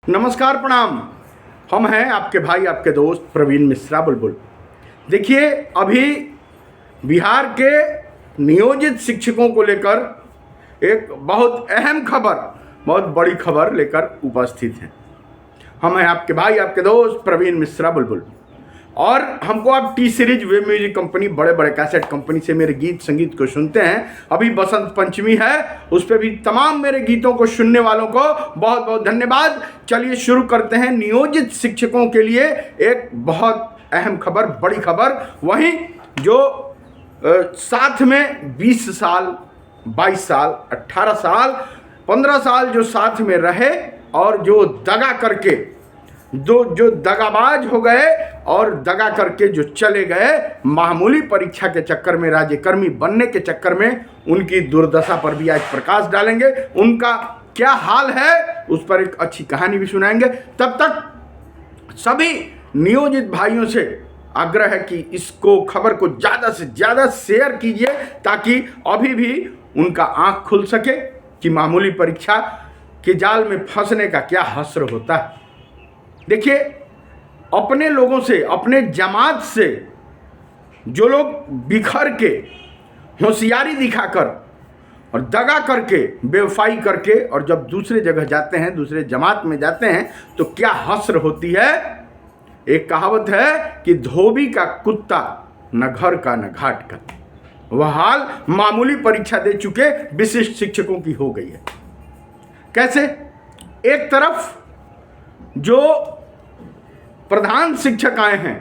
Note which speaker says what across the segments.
Speaker 1: नमस्कार, प्रणाम। हम हैं आपके भाई, आपके दोस्त प्रवीण मिश्रा बुलबुल। देखिए, अभी बिहार के नियोजित शिक्षकों को लेकर एक बहुत अहम खबर, बहुत बड़ी खबर लेकर उपस्थित हैं। हम हैं आपके भाई, आपके दोस्त प्रवीण मिश्रा बुलबुल। और हमको आप T series web music company, बड़े बड़े कैसेट कंपनी से मेरे गीत संगीत को सुनते हैं। अभी बसंत पंचमी है, उस पर भी तमाम मेरे गीतों को सुनने वालों को बहुत बहुत धन्यवाद। चलिए शुरू करते हैं। नियोजित शिक्षकों के लिए एक बहुत अहम खबर, बड़ी खबर। वहीं जो साथ में 20 साल, 22 साल, 18 साल, 15 साल जो साथ में रहे और जो दगा करके, जो दगाबाज हो गए और दगा करके जो चले गए, मामूली परीक्षा के चक्कर में, राज्यकर्मी बनने के चक्कर में, उनकी दुर्दशा पर भी आज प्रकाश डालेंगे। उनका क्या हाल है उस पर एक अच्छी कहानी भी सुनाएंगे। तब तक सभी नियोजित भाइयों से आग्रह है कि इसको, खबर को ज़्यादा से ज़्यादा शेयर कीजिए, ताकि अभी भी उनका आँख खुल सके कि मामूली परीक्षा के जाल में फंसने का क्या हश्र होता है। देखिए, अपने लोगों से, अपने जमात से जो लोग बिखर के, होशियारी दिखाकर और दगा करके, बेवफाई करके, और जब दूसरे जगह जाते हैं, दूसरे जमात में जाते हैं, तो क्या हश्र होती है। एक कहावत है कि धोबी का कुत्ता न घर का न घाट का। वह हाल मामूली परीक्षा दे चुके विशिष्ट शिक्षकों की हो गई है। कैसे? एक तरफ जो प्रधान शिक्षक आए हैं,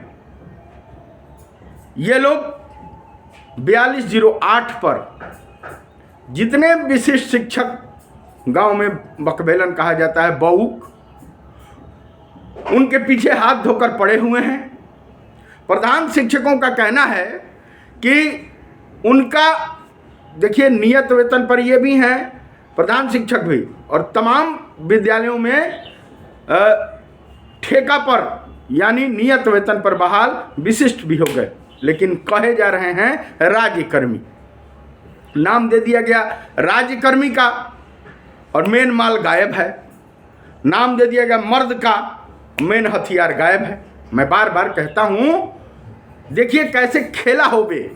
Speaker 1: ये लोग 4208 पर जितने विशिष्ट शिक्षक, गांव में बकबेलन कहा जाता है, बऊक, उनके पीछे हाथ धोकर पड़े हुए हैं। प्रधान शिक्षकों का कहना है कि उनका, देखिए, नियत वेतन पर ये भी हैं, प्रधान शिक्षक भी, और तमाम विद्यालयों में ठेका पर यानी नियत वेतन पर बहाल विशिष्ट भी हो गए, लेकिन कहे जा रहे हैं राज्यकर्मी। नाम दे दिया गया राज्यकर्मी का और मेन माल गायब है। नाम दे दिया गया मर्द का, मेन हथियार गायब है। मैं बार बार कहता हूं, देखिए कैसे खेला हो बे।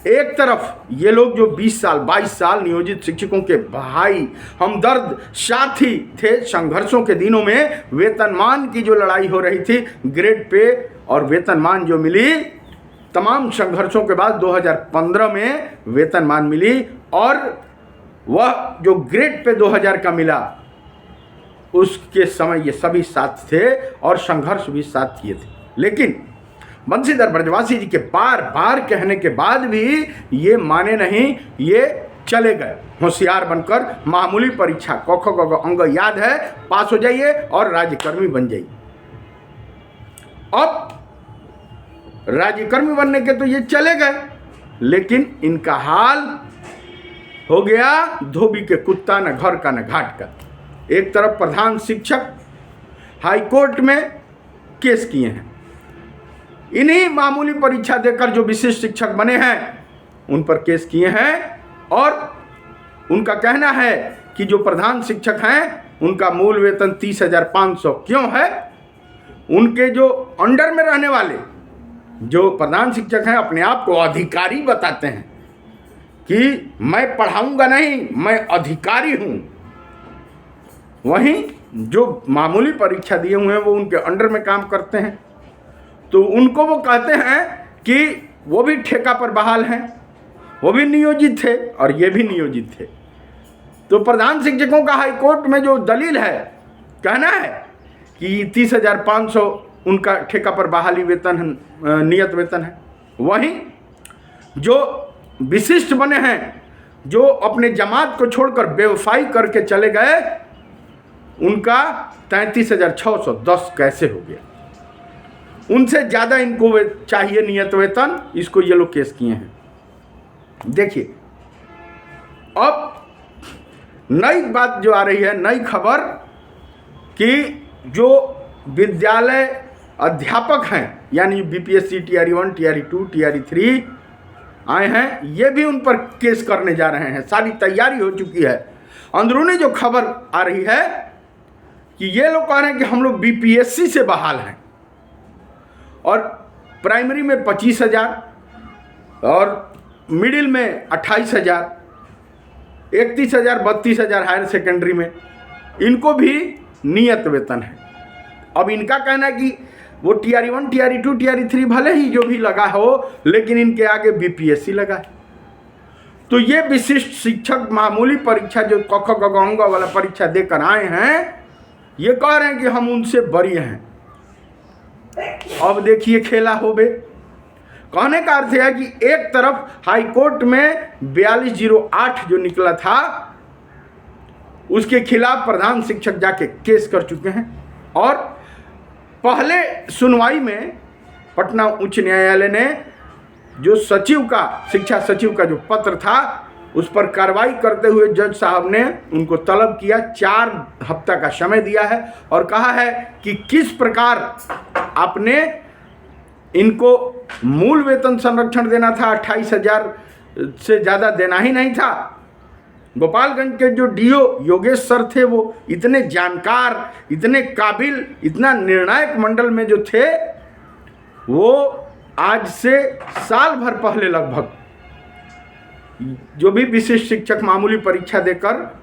Speaker 1: एक तरफ ये लोग जो 20 साल, 22 साल नियोजित शिक्षकों के भाई, हमदर्द साथी थे। संघर्षों के दिनों में वेतनमान की जो लड़ाई हो रही थी, ग्रेड पे और वेतनमान जो मिली, तमाम संघर्षों के बाद 2015 में वेतनमान मिली, और वह जो ग्रेड पे 2000 का मिला, उसके समय ये सभी साथ थे और संघर्ष भी साथ किए थे। लेकिन बंशीधर ब्रजवासी जी के बार बार कहने के बाद भी ये माने नहीं, ये चले गए होशियार बनकर। मामूली परीक्षा क ख ग घ अंग याद है, पास हो जाइए और राज्यकर्मी बन जाइए। अब राज्यकर्मी बनने के तो ये चले गए, लेकिन इनका हाल हो गया धोबी के कुत्ता, न घर का न घाट का। एक तरफ प्रधान शिक्षक हाईकोर्ट में केस किए हैं, इन्हीं मामूली परीक्षा देकर जो विशिष्ट शिक्षक बने हैं उन पर केस किए हैं, और उनका कहना है कि जो प्रधान शिक्षक हैं उनका मूल वेतन 30,500 क्यों है। उनके जो अंडर में रहने वाले जो प्रधान शिक्षक हैं अपने आप को अधिकारी बताते हैं कि मैं पढ़ाऊंगा नहीं, मैं अधिकारी हूं। वहीं जो मामूली परीक्षा दिए हुए हैं वो उनके अंडर में काम करते हैं, तो उनको वो कहते हैं कि वो भी ठेका पर बहाल हैं, वो भी नियोजित थे और ये भी नियोजित थे। तो प्रधान शिक्षकों का हाईकोर्ट में जो दलील है, कहना है कि 30,500 उनका ठेका पर बहाली वेतन है, नियत वेतन है। वहीं जो विशिष्ट बने हैं, जो अपने जमात को छोड़कर बेवफाई करके चले गए, उनका 33,610 कैसे हो गया। उनसे ज़्यादा इनको चाहिए नियत वेतन, इसको ये लोग केस किए हैं। देखिए, अब नई बात जो आ रही है, नई खबर, कि जो विद्यालय अध्यापक हैं, यानी बीपीएससी टीआरई 1, टीआरई 2, टीआरई 3 आए हैं, ये भी उन पर केस करने जा रहे हैं। सारी तैयारी हो चुकी है। अंदरूनी जो खबर आ रही है कि ये लोग कह रहे हैं कि हम लोग बीपीएससी से बहाल हैं, और प्राइमरी में 25,000 और मिडिल में 28,000, 31,000, 32,000 हायर सेकेंडरी में, इनको भी नियत वेतन है। अब इनका कहना है कि वो TRE 1, TRE 2, TRE 3 भले ही जो भी लगा हो, लेकिन इनके आगे बीपीएससी लगा है। तो ये विशिष्ट शिक्षक मामूली परीक्षा जो क ख ग घ अंग वाला परीक्षा देकर आए हैं, ये कह रहे हैं कि हम उनसे बरी हैं। अब देखिए खेला हो बे। कहने का अर्थ है कि एक तरफ हाई कोर्ट में 4208 जो निकला था, उसके खिलाफ प्रधान शिक्षक जाके केस कर चुके हैं, और पहले सुनवाई में पटना उच्च न्यायालय ने जो सचिव का, शिक्षा सचिव का जो पत्र था, उस पर कार्रवाई करते हुए जज साहब ने उनको तलब किया, 4 हफ्ता का समय दिया है, और कहा है कि किस प्रकार आपने इनको मूल वेतन संरक्षण देना था, 28,000 से ज़्यादा देना ही नहीं था। गोपालगंज के जो DO योगेश सर थे, वो इतने जानकार, इतने काबिल, इतना निर्णायक मंडल में जो थे, वो आज से साल भर पहले लगभग जो भी विशिष्ट शिक्षक मामूली परीक्षा देकर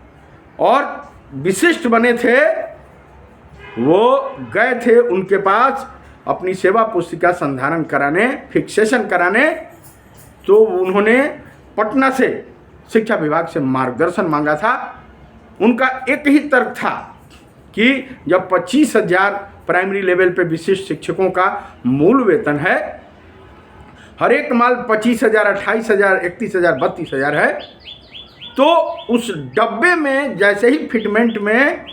Speaker 1: और विशिष्ट बने थे, वो गए थे उनके पास अपनी सेवा पुस्तिका संधारण कराने, फिक्सेशन कराने। तो उन्होंने पटना से शिक्षा विभाग से मार्गदर्शन मांगा था। उनका एक ही तर्क था कि जब 25,000 प्राइमरी लेवल पे विशिष्ट शिक्षकों का मूल वेतन है, हर एक माल 25,000, 28,000, 31,000, 32,000 है, तो उस डब्बे में जैसे ही फिटमेंट में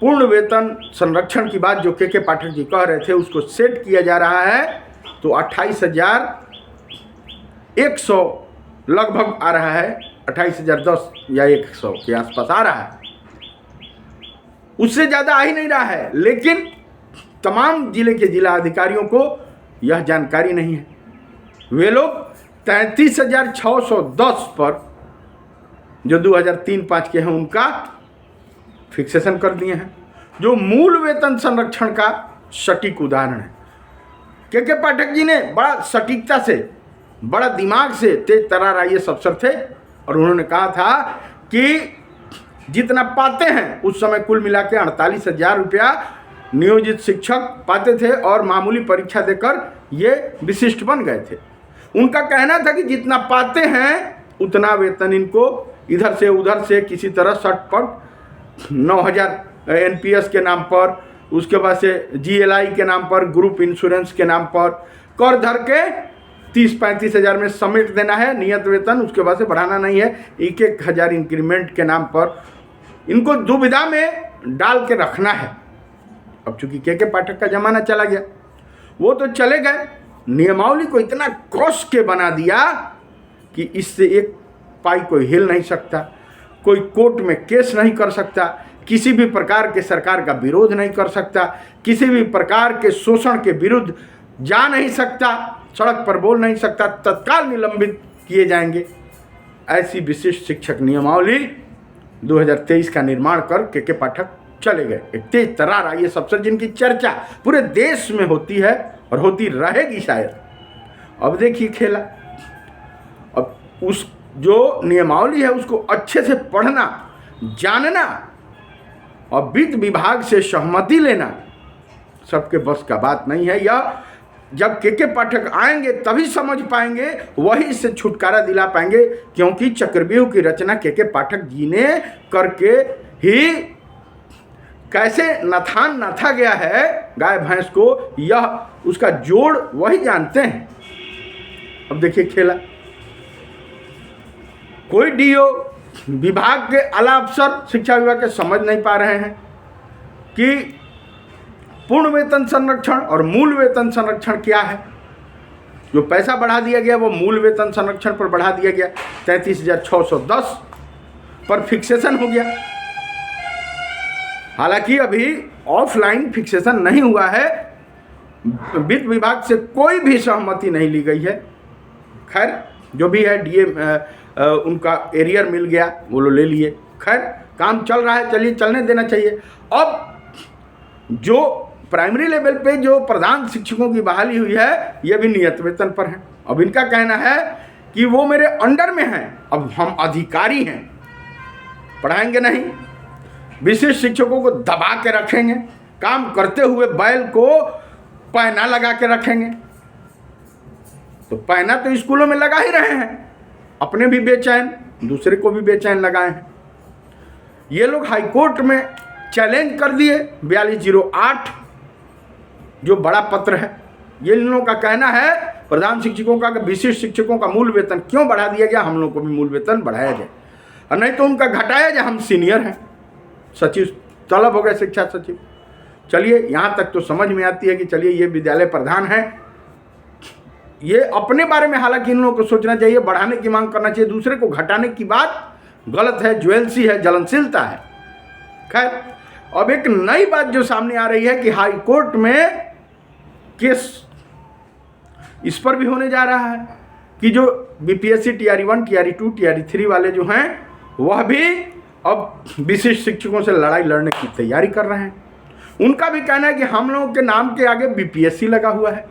Speaker 1: पूर्ण वेतन संरक्षण की बात जो के पाठक जी कह रहे थे, उसको सेट किया जा रहा है, तो 28,100 लगभग आ रहा है, 28,010 या 100 के आसपास आ रहा है, उससे ज़्यादा आ ही नहीं रहा है। लेकिन तमाम जिले के जिला अधिकारियों को यह जानकारी नहीं है। वे लोग 33,610 पर जो 2003-05 के हैं, उनका फिक्सेशन कर दिए हैं, जो मूल वेतन संरक्षण का सटीक उदाहरण है। के पाठक जी ने बड़ा सटीकता से, बड़ा दिमाग से, तेज तर्रार IAS अफसर थे, और उन्होंने कहा था कि जितना पाते हैं उस समय कुल मिला के 48,000 रुपया नियोजित शिक्षक पाते थे, और मामूली परीक्षा देकर ये विशिष्ट बन गए थे। उनका कहना था कि जितना पाते हैं उतना वेतन इनको इधर से उधर से किसी तरह सटपट 9,000 NPS के नाम पर, उसके बाद से GLI के नाम पर, ग्रुप इंश्योरेंस के नाम पर कर धर के 30-35,000 में समेट देना है नियत वेतन, उसके बाद से बढ़ाना नहीं है। 1-1 इंक्रीमेंट के नाम पर इनको दुविधा में डाल के रखना है। अब चूंकि के पाठक का जमाना चला गया, वो तो चले गए, नियमावली को इतना कस के बना दिया कि इससे एक पाई कोई हिल नहीं सकता, कोई कोर्ट में केस नहीं कर सकता, किसी भी प्रकार के सरकार का विरोध नहीं कर सकता, किसी भी प्रकार के शोषण के विरुद्ध जा नहीं सकता, सड़क पर बोल नहीं सकता, तत्काल निलंबित किए जाएंगे। ऐसी विशिष्ट शिक्षक नियमावली 2023 का निर्माण कर के पाठक चले गए। एक तेज तर्रार IAS अफसर जिनकी चर्चा पूरे देश में होती है और होती रहेगी शायद। अब देखिए खेला। अब उस जो नियमावली है उसको अच्छे से पढ़ना, जानना और वित्त विभाग से सहमति लेना सबके बस का बात नहीं है। यह जब के पाठक आएंगे तभी समझ पाएंगे, वही इससे छुटकारा दिला पाएंगे, क्योंकि चक्रव्यूह की रचना के पाठक जी ने करके ही कैसे नथान नाथा गया है गाय भैंस को, यह उसका जोड़ वही जानते हैं। अब देखिए खेला। कोई DO विभाग के आला अफसर शिक्षा विभाग के समझ नहीं पा रहे हैं कि पूर्ण वेतन संरक्षण और मूल वेतन संरक्षण क्या है। जो पैसा बढ़ा दिया गया वो मूल वेतन संरक्षण पर बढ़ा दिया गया, 33,610 पर फिक्सेशन हो गया। हालांकि अभी ऑफलाइन फिक्सेशन नहीं हुआ है, वित्त विभाग से कोई भी सहमति नहीं ली गई है। खैर जो भी है DA उनका एरियर मिल गया, वो लोग ले लिए। खैर काम चल रहा है, चलिए चलने देना चाहिए। अब जो प्राइमरी लेवल पे जो प्रधान शिक्षकों की बहाली हुई है ये भी नियत वेतन पर है। अब इनका कहना है कि वो मेरे अंडर में हैं, अब हम अधिकारी हैं, पढ़ाएंगे नहीं, विशिष्ट शिक्षकों को दबा के रखेंगे, काम करते हुए बैल को पैना लगा के रखेंगे। तो पैना तो स्कूलों में लगा ही रहे हैं, अपने भी बेचैन, दूसरे को भी बेचैन लगाए हैं। ये लोग हाईकोर्ट में चैलेंज कर दिए 4208 जो बड़ा पत्र है। ये इन लोगों का कहना है प्रधान शिक्षकों का, विशिष्ट शिक्षकों का मूल वेतन क्यों बढ़ा दिया गया, हम लोग को भी मूल वेतन बढ़ाया जाए और नहीं तो उनका घटाया जाए, हम सीनियर हैं। सचिव तलब हो गए, शिक्षा सचिव। चलिए यहाँ तक तो समझ में आती है कि चलिए ये विद्यालय प्रधान है, ये अपने बारे में हालांकि इन लोगों को सोचना चाहिए, बढ़ाने की मांग करना चाहिए, दूसरे को घटाने की बात गलत है, ज्वेलसी है, जलनशीलता है। खैर अब एक नई बात जो सामने आ रही है कि हाई कोर्ट में केस इस पर भी होने जा रहा है कि जो बीपीएससी टीआरई 1, टीआरई 2, टीआरई 3 वाले जो हैं वह भी अब विशिष्ट शिक्षकों से लड़ाई लड़ने की तैयारी कर रहे हैं। उनका भी कहना है कि हम लोगों के नाम के आगे बीपीएससी लगा हुआ है,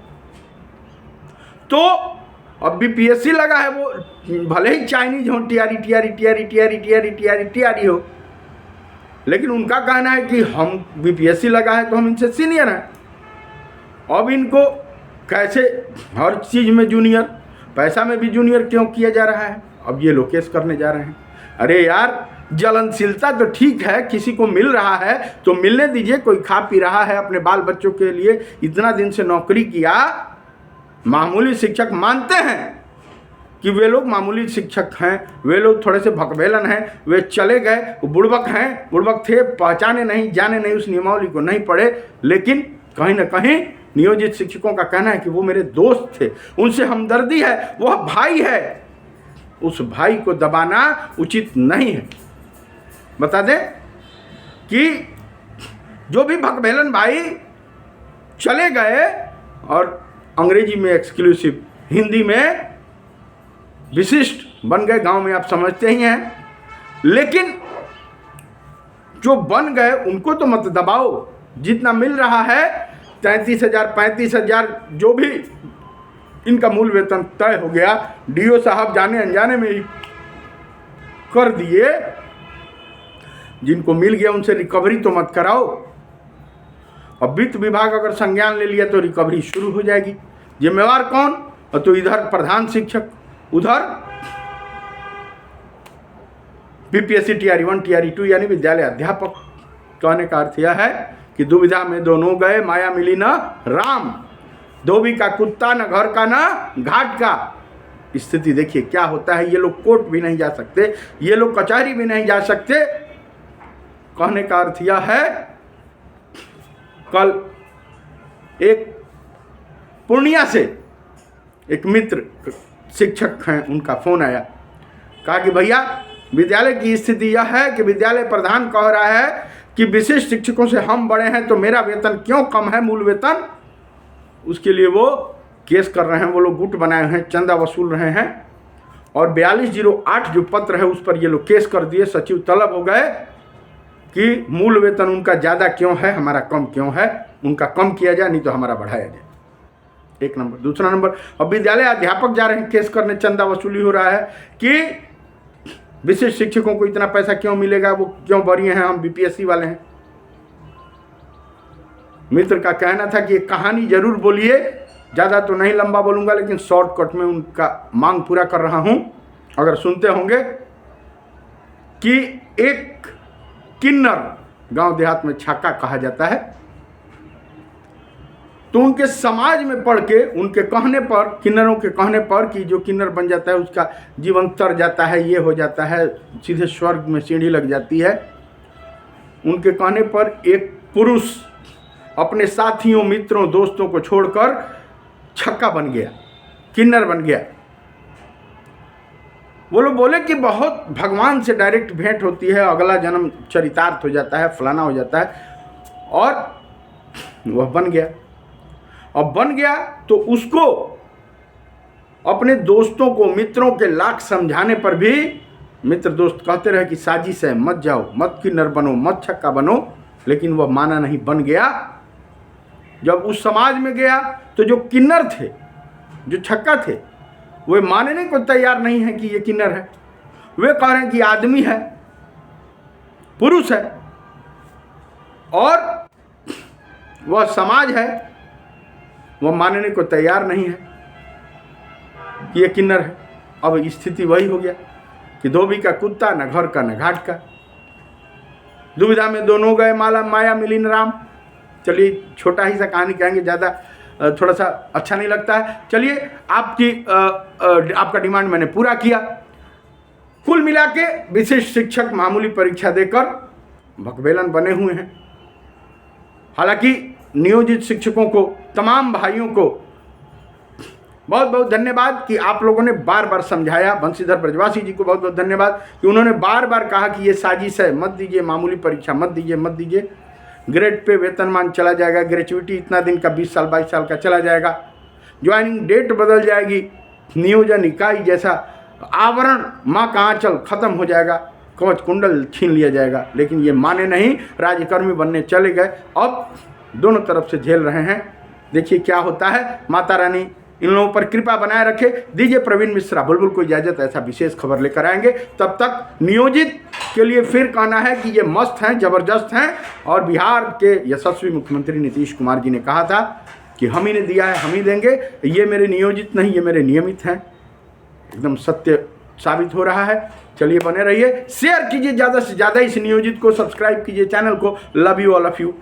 Speaker 1: तो अब बीपीएससी लगा है, वो भले ही चाइनीज हो, TRE TRE TRE TRE TRE TRE TRE हो, लेकिन उनका कहना है कि हम बीपीएससी लगा है तो हम इनसे सीनियर हैं। अब इनको कैसे हर चीज़ में जूनियर, पैसा में भी जूनियर क्यों किया जा रहा है, अब ये लोग केस करने जा रहे हैं। अरे यार जलनशीलता तो ठीक है, किसी को मिल रहा है तो मिलने दीजिए, कोई खा पी रहा है, अपने बाल बच्चों के लिए इतना दिन से नौकरी किया, मामूली शिक्षक मानते हैं कि वे लोग मामूली शिक्षक हैं, वे लोग थोड़े से भकबेलन हैं, वे चले गए, वो बुड़बक हैं, बुड़बक थे, पहचाने नहीं, जाने नहीं, उस नियमावली को नहीं पढ़े, लेकिन कहीं ना कहीं नियोजित शिक्षकों का कहना है कि वो मेरे दोस्त थे, उनसे हमदर्दी है, वह भाई है, उस भाई को दबाना उचित नहीं है। बता दें कि जो भी भकबेलन भाई चले गए और अंग्रेजी में एक्सक्लूसिव, हिंदी में विशिष्ट बन गए, गांव में आप समझते ही हैं, लेकिन जो बन गए उनको तो मत दबाओ। जितना मिल रहा है 33,000 35,000 जो भी इनका मूल वेतन तय हो गया, डीओ साहब जाने अनजाने में ही कर दिए, जिनको मिल गया उनसे रिकवरी तो मत कराओ। अब वित्त विभाग अगर संज्ञान ले लिया तो रिकवरी शुरू हो जाएगी। जिम्मेवार कौन? तो इधर प्रधान शिक्षक, उधर बीपीएससी टीआरई 1 टीआरई 2 यानी विद्यालय अध्यापक। कहने का अर्थ यह है कि दुविधा में दोनों गए, माया मिली न राम, धोबी का कुत्ता न घर का न घाट का। स्थिति देखिए क्या होता है। ये लोग कोर्ट भी नहीं जा सकते, ये लोग कचहरी भी नहीं जा सकते। कहने का अर्थ यह है, कल एक पूर्णिया से एक मित्र शिक्षक हैं, उनका फ़ोन आया, कहा कि भैया विद्यालय की स्थिति यह है कि विद्यालय प्रधान कह रहा है कि विशिष्ट शिक्षकों से हम बड़े हैं तो मेरा वेतन क्यों कम है, मूल वेतन। उसके लिए वो केस कर रहे हैं, वो लोग गुट बनाए हैं, चंदा वसूल रहे हैं, और 4208 जो पत्र है उस पर ये लोग केस कर दिए। सचिव तलब हो गए कि मूल वेतन उनका ज़्यादा क्यों है, हमारा कम क्यों है, उनका कम किया जाए नहीं तो हमारा बढ़ाया जाए। एक नंबर। दूसरा नंबर, अब विद्यालय अध्यापक जा रहे हैं केस करने, चंदा वसूली हो रहा है कि विशिष्ट शिक्षकों को इतना पैसा क्यों मिलेगा, वो क्यों बरिए हैं, हम बीपीएससी वाले हैं। मित्र का कहना था कि एक कहानी जरूर बोलिए, ज़्यादा तो नहीं लंबा बोलूँगा, लेकिन शॉर्टकट में उनका मांग पूरा कर रहा हूँ। अगर सुनते होंगे कि एक किन्नर, गांव देहात में छक्का कहा जाता है, तो उनके समाज में पढ़ के, उनके कहने पर, किन्नरों के कहने पर कि जो किन्नर बन जाता है उसका जीवन तर जाता है, ये हो जाता है, सीधे स्वर्ग में सीढ़ी लग जाती है। उनके कहने पर एक पुरुष अपने साथियों, मित्रों, दोस्तों को छोड़कर छक्का बन गया, किन्नर बन गया। वो लोग बोले कि बहुत भगवान से डायरेक्ट भेंट होती है, अगला जन्म चरितार्थ हो जाता है, फलाना हो जाता है, और वह बन गया। अब बन गया तो उसको अपने दोस्तों को, मित्रों के लाख समझाने पर भी मित्र दोस्त कहते रहे कि साजिश है, मत जाओ, मत किन्नर बनो, मत छक्का बनो, लेकिन वह माना नहीं, बन गया। जब उस समाज में गया तो जो किन्नर थे, जो छक्का थे, वे मानने को तैयार नहीं है कि ये किन्नर है। वे कह रहे हैं कि आदमी है, पुरुष है, और वह समाज है, वह मानने को तैयार नहीं है कि ये किन्नर है। अब स्थिति वही हो गया कि धोबी का कुत्ता, न घर का न घाट का। दुविधा में दोनों गए माया मिलिन राम। चलिए छोटा ही सा कहानी कहेंगे, ज़्यादा थोड़ा सा अच्छा नहीं लगता है। चलिए आपका डिमांड मैंने पूरा किया। कुल मिला के विशेष शिक्षक मामूली परीक्षा देकर भकबेलन बने हुए हैं। हालांकि नियोजित शिक्षकों को, तमाम भाइयों को बहुत बहुत धन्यवाद कि आप लोगों ने बार बार समझाया। बंशीधर ब्रजवासी जी को बहुत बहुत धन्यवाद कि उन्होंने बार बार कहा कि ये साजिश है, मत दीजिए, मामूली परीक्षा मत दीजिए। ग्रेड पे वेतनमान चला जाएगा, ग्रेचुइटी इतना दिन का 20 साल 22 साल का चला जाएगा, ज्वाइनिंग डेट बदल जाएगी, नियोजन इकाई जैसा आवरण माँ का आंचल खत्म हो जाएगा, कवच कुंडल छीन लिया जाएगा। लेकिन ये माने नहीं, राज्यकर्मी बनने चले गए। अब दोनों तरफ से झेल रहे हैं। देखिए क्या होता है। माता रानी इन लोगों पर कृपा बनाए रखे। दीजिए प्रवीण मिश्रा बुलबुल को इजाज़त, ऐसा विशेष खबर लेकर आएंगे। तब तक नियोजित के लिए फिर कहना है कि ये मस्त हैं, ज़बरदस्त हैं। और बिहार के यशस्वी मुख्यमंत्री नीतीश कुमार जी ने कहा था कि हम ही ने दिया है, हम ही देंगे। ये मेरे नियोजित नहीं, ये मेरे नियमित हैं। एकदम सत्य साबित हो रहा है। चलिए बने रहिए, शेयर कीजिए ज़्यादा से ज़्यादा इस नियोजित को, सब्सक्राइब कीजिए चैनल को। Love you all of you.